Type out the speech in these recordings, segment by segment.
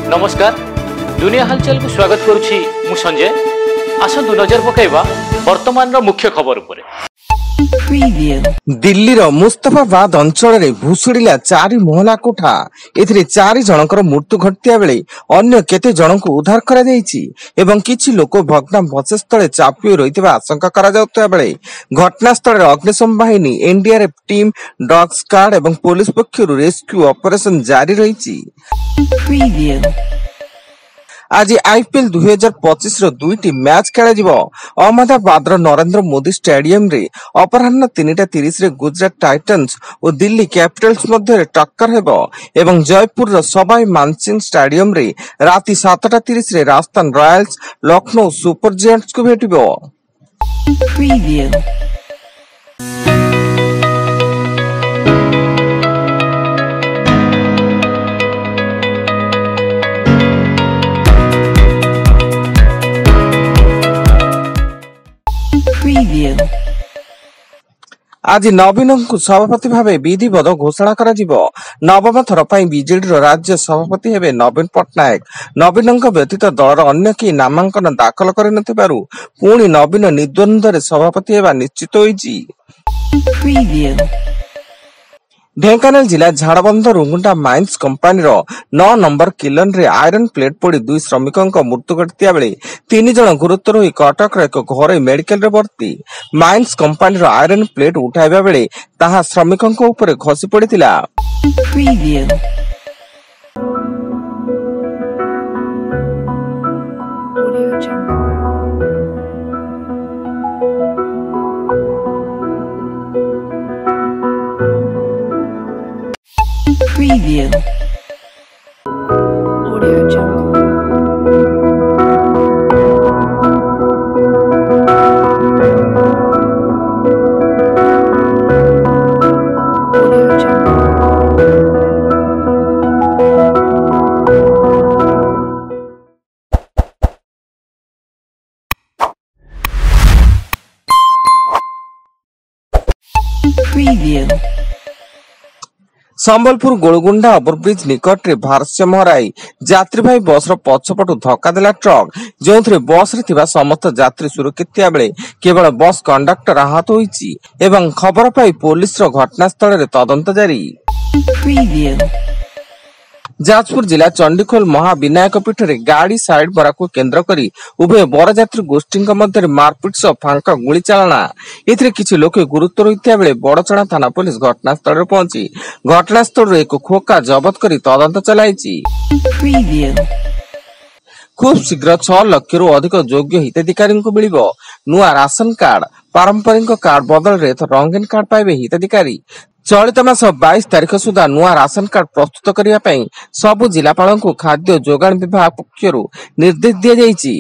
नमस्कार दुनिया हालचाल को स्वागत करुछि मु संजय। आसंतु नजर पकाइबा वर्तमान मुख्य खबर उपरे। दिल्लीर मुस्तफाबाद अंचल में भुशुड़िला 4 महला कोठा। एथिरे 4 जनकर मृत्यु घटिया बेले अन्य केते जनक उद्धार करा जायछि एवं किछि लोक भग्नावशेष तले चापी रहितबा आशंका करा जाउतबा बेले घटनास्थल अग्निशम बाहिनी एनडीआरएफ टीम डॉग स्क्वाड एवं पुलिस पक्षरु रेस्क्यू ऑपरेशन जारी रहिछि। आज आईपीएल 2025 रो 2टी मैच खेला जिवो। अहमदाबाद रो नरेंद्र मोदी स्टेडियम रे अपराह्न 3:30 रे गुजरात टाइटन्स और दिल्ली कैपिटल्स मध्य टक्कर हेबो एवं जयपुर रो सवाई मानसिंह स्टेडियम रे राति 7:30 रे Rajasthan Royals Lucknow super giants को भेटिबो। आज नवीन को सभापति भावे विधिवत घोषणा करा जिवो। नवम थर पई बीजेडी राज्य सभापति हेबे नवीन पट्टनायक। नवीन व्यतीत दलर अन्य कि नामांकन दाखल करि नथिबारु पुणी नवीन निर्द्वंद्व सभापति हेबा निश्चित होईछि। ढेंकानाल जिला झाड़बंध रुंगुंडा माइंस कंपानी 9 नंबर किलन रे आयरन प्लेट पड़ी 2 श्रमिकों मृत्यु घटिया बेले 3 जन गुरुतर होई कटक एक घर मेडिकल रे भर्ती। माइंस कंपानी आयरन प्लेट उठाइबा बेले ताहा श्रमिकों ऊपर खसी पड़िथिला। संबलपुर गोलगुंडा ओवरब्रिज निकट रे भारसाम्य हराई यात्री बस पछपटू धक्का देला ट्रक जो बस रे थिबा समस्त यात्री सुरक्षित थिया बेले केवल बस कंडक्टर आहत होईछि एवं खबर पाई पुलिस रो घटनास्थल रे तदंत जारी। जाजपुर जिला चंडीखोल महाविनायक पीठ रे गाड़ी साइड बराकू केंद्र करी उभय बरयात्री गोष्ठी मध्य मारपिट सह फांका गुली चालना। एथिरे किछि लोक गुरुतर होइथिया बेले बड़चଣା थाना पुलिस घटनास्थल रे पहुंची घटनास्थल रे एक खोका जबत करी तदंत चलाइछि। खूब शीघ्र 6 लाख रु अधिक योग्य हिताधिकारी को मिलिबो नुआ राशन कार्ड। पारंपरिक कार्ड बदल रे रंगीन कार्ड पाइबे हिताधिकारी। चलित मास 22 तारिख सुधा नुआ राशन कार्ड प्रस्तुत करिया पई सबु जिलापाल को खाद्य जोगाण विभाग पक्षरु निर्देश दिया जायछि।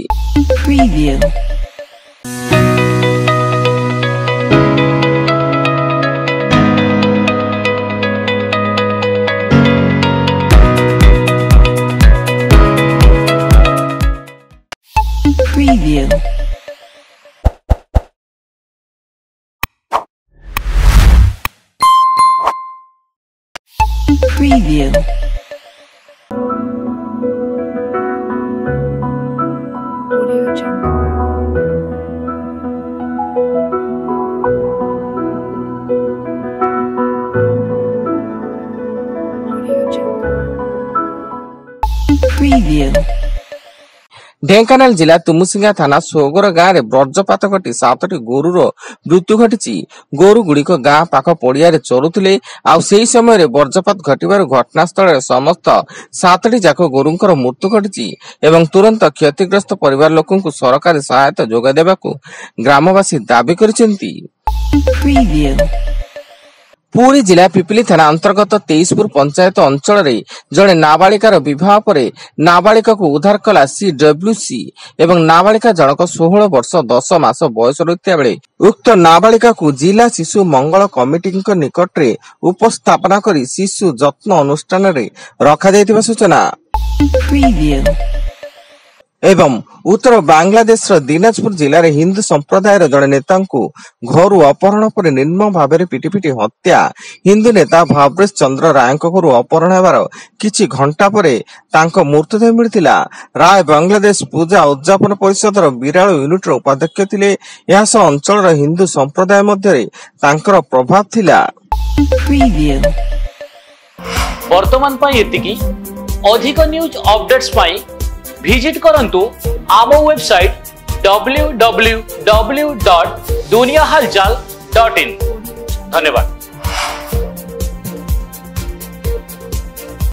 ढेंकानाल जिला तुमुसिंगा थाना सोगर गाँव में वज्रपात घटी 7टी गोरुर मृत्यु घटी। गोरु गुड़िक गाँ पाख पड़िया चरुले आउ समय वज्रपात घटवर घटनास्थल समस्त 7टी जाक गोरुंकर मृत्यु घटी एवं तुरंत क्षतिग्रस्त परिवार लोक सरकारी सहायता जोगा देबाकू ग्रामवासी दाबी करिसेंती। पुरी जिला पिपिली थाना अंतर्गत 23पुर पंचायत अंचल रे जड़े नाबालिकार विवाह पर नाबालिका को उद्धार कला सीडब्ल्यूसी एवं नाबालिका जनक 16 वर्ष 10 मास बयस रहिता बेले उक्त नाबालिका को जिला शिशु मंगल कमिटी निकट रे उपस्थापना करी शिशु जत्न अनुष्ठान रे रखा जायतिबा सूचना। ଏବଂ ଉତ୍ତର ବାଂଲାଦେଶର ଦିନାଜପୁର ଜିଲ୍ଲାରେ ହିନ୍ଦୁ ସମ୍ପ୍ରଦାୟର ଜଣେ ନେତାଙ୍କୁ ଘରୁ ଅପହରଣ ପରେ ନିର୍ମମ ଭାବରେ ପିଟି ପିଟି ହତ୍ୟା। ହିନ୍ଦୁ ନେତା ଭାବେଶ ଚନ୍ଦ୍ର ରାୟଙ୍କ ଘରୁ ଅପହରଣ ହେବାର କିଛି ଘଣ୍ଟା ପରେ ତାଙ୍କ ମୃତଦେହ ମିଳିଥିଲା। ରାୟ ବାଂଲାଦେଶ ପୂଜା ଉଦ୍ଯାପନ ପରିଷଦର ବିରାଳ ୟୁନିଟର ଉପାଧ୍ୟକ୍ଷ ଥିଲେ। ଏହା ସହ ଅଞ୍ଚଳର ହିନ୍ଦୁ ସମ୍ପ୍ରଦାୟ ମଧ୍ୟରେ ତାଙ୍କର ପ୍ରଭାବ ଥିଲା। ବର୍ତ୍ତମାନ ପାଇଁ ଏତିକି। ଅଧିକ ନ୍ୟୁଜ ଅପଡେଟ୍ସ ପାଇଁ ଭିଜିଟ୍ କରନ୍ତୁ ଆମ ୱେବସାଇଟ୍ www.duniahalchal.in। ଧନ୍ୟବାଦ।